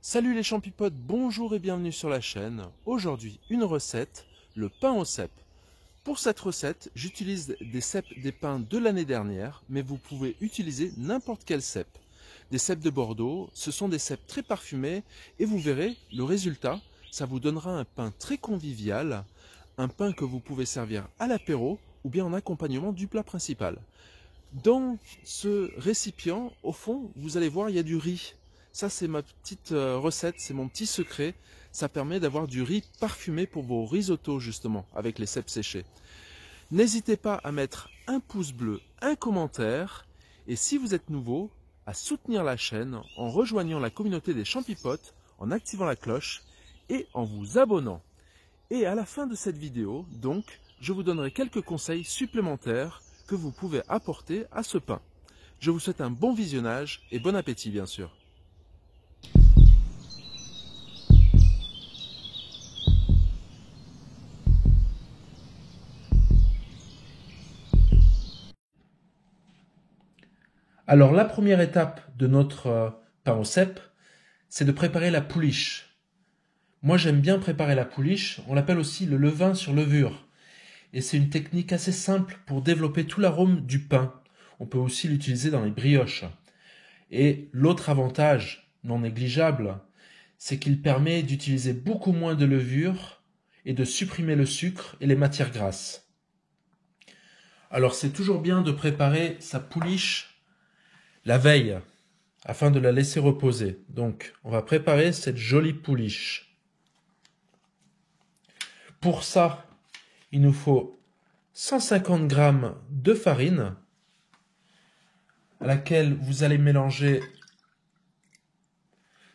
Salut les champipotes, bonjour et bienvenue sur la chaîne. Aujourd'hui, une recette, le pain au cèpe. Pour cette recette, j'utilise des cèpes des pins de l'année dernière, mais vous pouvez utiliser n'importe quel cèpe. Des cèpes de Bordeaux, ce sont des cèpes très parfumés et vous verrez, le résultat, ça vous donnera un pain très convivial, un pain que vous pouvez servir à l'apéro ou bien en accompagnement du plat principal. Dans ce récipient, au fond, vous allez voir, il y a du riz. Ça, c'est ma petite recette, c'est mon petit secret. Ça permet d'avoir du riz parfumé pour vos risottos, justement, avec les cèpes séchés. N'hésitez pas à mettre un pouce bleu, un commentaire. Et si vous êtes nouveau, à soutenir la chaîne en rejoignant la communauté des champipotes, en activant la cloche et en vous abonnant. Et à la fin de cette vidéo, donc, je vous donnerai quelques conseils supplémentaires que vous pouvez apporter à ce pain. Je vous souhaite un bon visionnage et bon appétit bien sûr. Alors la première étape de notre pain au cèpe, c'est de préparer la pouliche. Moi j'aime bien préparer la pouliche, on l'appelle aussi le levain sur levure. Et c'est une technique assez simple pour développer tout l'arôme du pain. On peut aussi l'utiliser dans les brioches. Et l'autre avantage non négligeable, c'est qu'il permet d'utiliser beaucoup moins de levure et de supprimer le sucre et les matières grasses. Alors c'est toujours bien de préparer sa pouliche la veille afin de la laisser reposer. Donc on va préparer cette jolie pouliche. Pour ça, il nous faut 150 g de farine à laquelle vous allez mélanger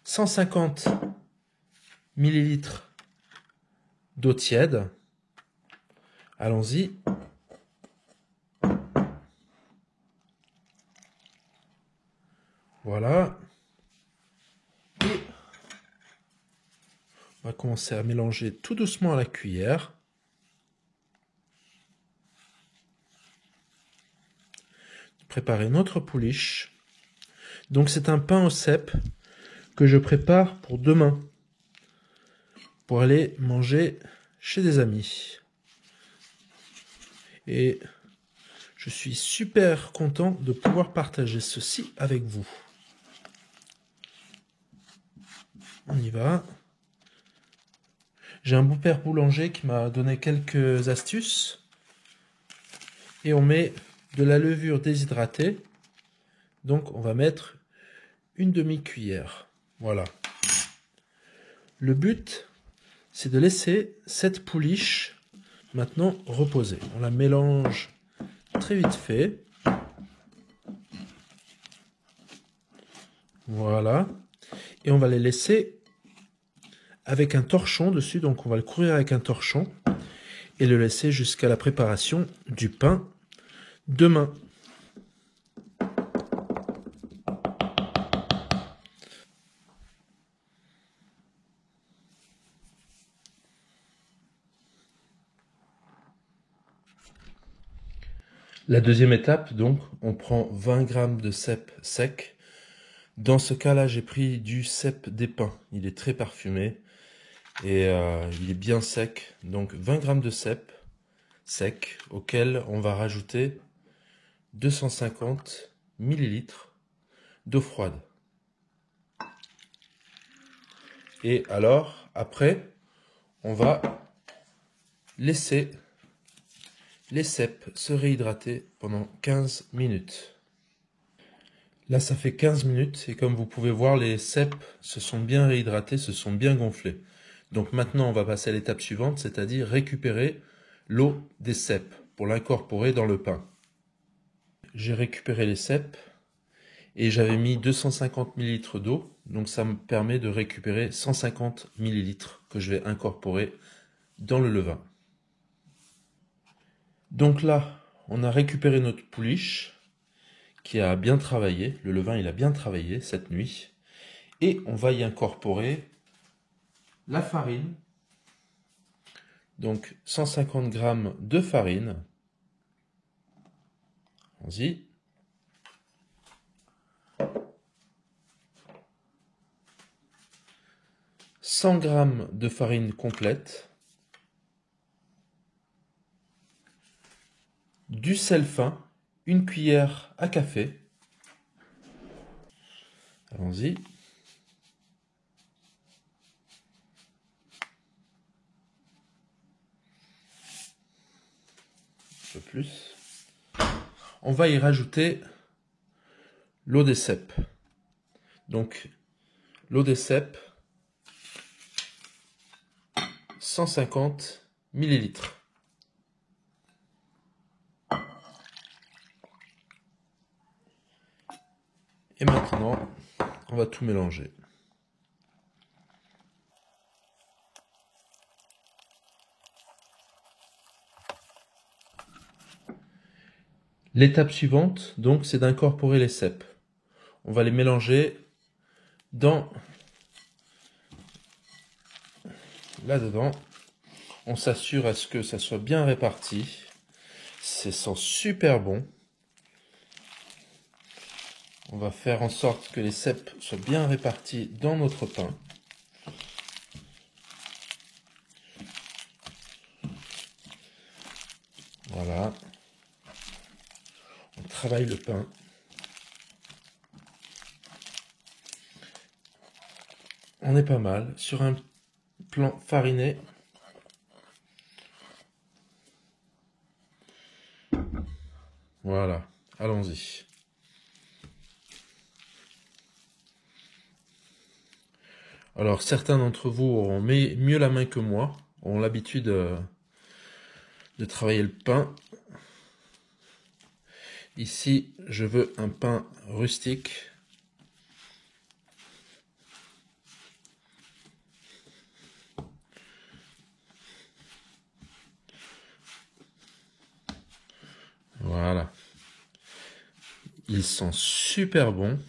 150 ml d'eau tiède. Allons-y. Voilà. Et on va commencer à mélanger tout doucement à la cuillère. Préparer notre pouliche. Donc c'est un pain au cèpe que je prépare pour demain, pour aller manger chez des amis. Et je suis super content de pouvoir partager ceci avec vous. On y va. J'ai un beau-père boulanger qui m'a donné quelques astuces. Et on met de la levure déshydratée. Donc on va mettre une demi-cuillère. Voilà. Le but, c'est de laisser cette pouliche maintenant reposer. On la mélange très vite fait. Voilà. Et on va les laisser avec un torchon dessus. Donc on va le couvrir avec un torchon et le laisser jusqu'à la préparation du pain demain. La deuxième étape, donc, on prend 20 g de cèpe sec. Dans ce cas-là, j'ai pris du cèpe des pins. Il est très parfumé et il est bien sec. Donc 20 g de cèpe sec auquel on va rajouter 250 ml d'eau froide. Et alors, après, on va laisser les cèpes se réhydrater pendant 15 minutes. Là, ça fait 15 minutes et comme vous pouvez voir, les cèpes se sont bien réhydratés, se sont bien gonflés. Donc maintenant, on va passer à l'étape suivante, c'est-à-dire récupérer l'eau des cèpes pour l'incorporer dans le pain. J'ai récupéré les cèpes et j'avais mis 250 ml d'eau, donc ça me permet de récupérer 150 ml que je vais incorporer dans le levain. Donc là, on a récupéré notre pouliche qui a bien travaillé, le levain il a bien travaillé cette nuit, et on va y incorporer la farine, donc 150 g de farine, allons-y, 100 g de farine complète, du sel fin, une cuillère à café. Allons-y. Un peu plus. On va y rajouter l'eau des cèpes. Donc, l'eau des cèpes, 150 ml. Et maintenant, on va tout mélanger. L'étape suivante, donc, c'est d'incorporer les cèpes. On va les mélanger là-dedans. On s'assure à ce que ça soit bien réparti. Ça sent super bon. On va faire en sorte que les cèpes soient bien répartis dans notre pain. Voilà. On travaille le pain. On est pas mal sur un plan fariné. Voilà, allons-y. Alors, certains d'entre vous auront mieux la main que moi, ont l'habitude de travailler le pain. Ici, je veux un pain rustique. Voilà. Ils sont super bons.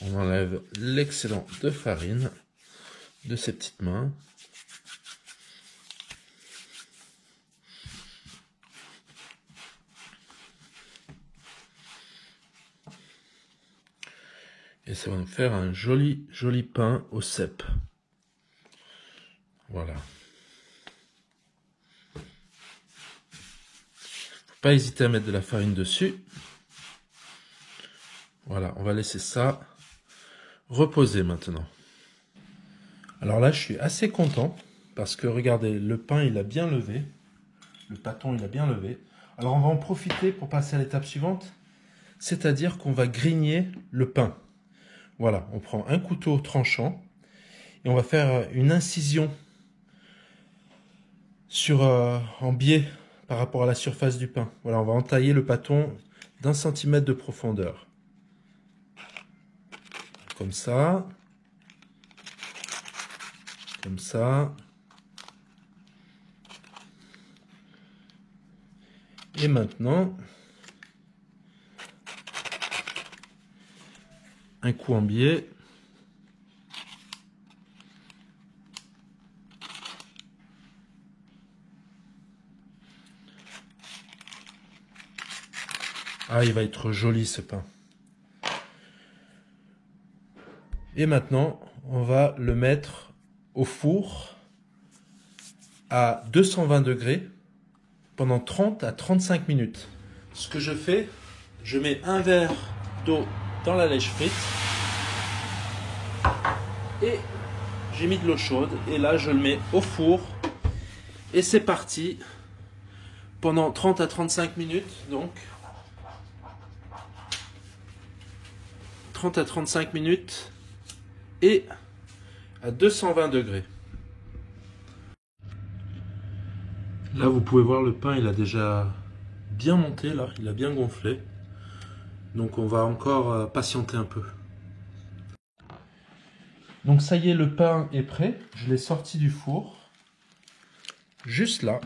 On enlève l'excédent de farine de ces petites mains. Et ça va nous faire un joli pain aux cèpes. Voilà. Faut pas hésiter à mettre de la farine dessus. Voilà, on va laisser ça reposer maintenant. Alors là, je suis assez content parce que regardez, le pain il a bien levé. Le pâton il a bien levé. Alors on va en profiter pour passer à l'étape suivante. C'est-à-dire qu'on va grigner le pain. Voilà, on prend un couteau tranchant et on va faire une incision en biais par rapport à la surface du pain. Voilà, on va entailler le pâton d'1 centimètre de profondeur. Comme ça. Comme ça. Et maintenant, un coup en biais. Ah, il va être joli ce pain. Et maintenant, on va le mettre au four à 220 degrés pendant 30 à 35 minutes. Ce que je fais, je mets un verre d'eau dans la lèche frite et j'ai mis de l'eau chaude et là je le mets au four et c'est parti pendant 30 à 35 minutes. Donc 30 à 35 minutes et à 220 degrés. Là vous pouvez voir, le pain il a déjà bien monté, là il a bien gonflé. Donc on va encore patienter un peu. Donc ça y est, le pain est prêt. Je l'ai sorti du four. Juste là.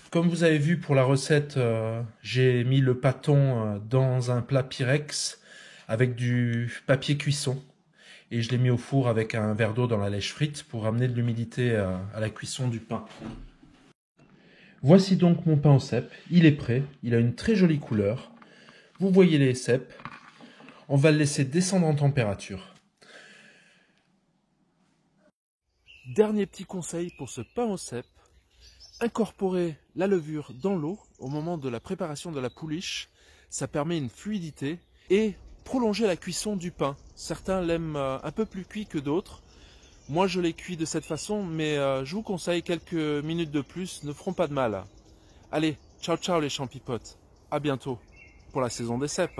Comme vous avez vu pour la recette, j'ai mis le pâton dans un plat Pyrex avec du papier cuisson. et je l'ai mis au four avec un verre d'eau dans la lèche frite pour amener de l'humidité à la cuisson du pain. Voici donc mon pain au cèpe, il est prêt, il a une très jolie couleur. Vous voyez les cèpes, on va le laisser descendre en température. Dernier petit conseil pour ce pain au cèpe, incorporer la levure dans l'eau au moment de la préparation de la pouliche, ça permet une fluidité et prolonger la cuisson du pain. Certains l'aiment un peu plus cuit que d'autres. Moi je l'ai cuit de cette façon, mais je vous conseille quelques minutes de plus, ne feront pas de mal. Allez, ciao ciao les champipotes, à bientôt pour la saison des cèpes.